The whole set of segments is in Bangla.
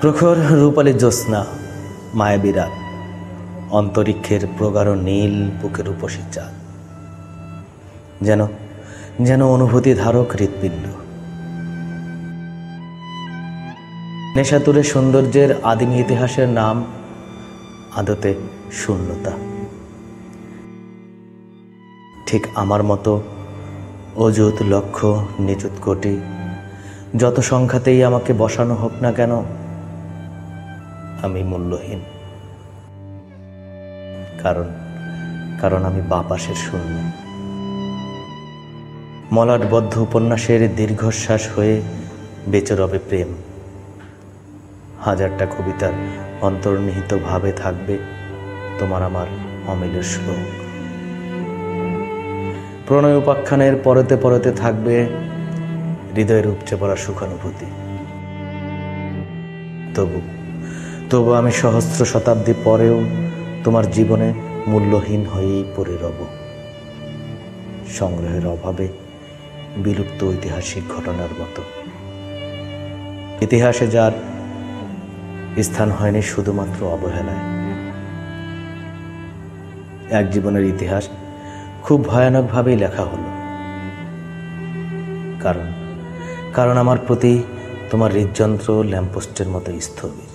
প্রখর রূপালী জ্যোৎস্না, মায়াবী রাত, অন্তরিক্ষের প্রগাঢ় নীল, বুকের উপসী চাঁদ, যেন যেন অনুভূতি ধারক হৃৎপিণ্ড। নেশাতুরে সৌন্দর্যের আদিম ইতিহাসের নাম আদতে শূন্যতা। ঠিক আমার মতো অযুত লক্ষ্য, নিযুত কোটি, যত সংখ্যাতেই আমাকে বসানো হোক না কেন, আমি মূল্যহীন। কারণ আমি বাপাসের শূন্য। মলাটবদ্ধ উপন্যাসের দীর্ঘশ্বাস হয়ে বেঁচে রবে প্রেম। হাজারটা কবিতার অন্তর্নিহিত ভাবে থাকবে তোমার আমার অমিলের শ্লোক। প্রণয় উপাখ্যানের পরতে পরতে থাকবে হৃদয়ের উপচে পড়া সুখানুভূতি। তবু আমি সহস্র শতাব্দী পরেও তোমার জীবনে মূল্যহীন হয়েই পড়ে রব, সংগ্রহের অভাবে বিলুপ্ত ঐতিহাসিক ঘটনার মতো। ইতিহাসে যার স্থান হয়নি শুধুমাত্র অবহেলায়। এক জীবনের ইতিহাস খুব ভয়ানকভাবেই লেখা হলো, কারণ আমার প্রতি তোমার হৃদযন্ত্র ল্যাম্পপোস্টের মতো স্থবির।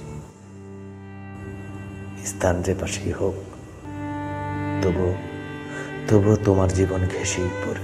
স্থান যে পাশেই হোক, তবু তোমার জীবন ঘেঁষেই পড়ে।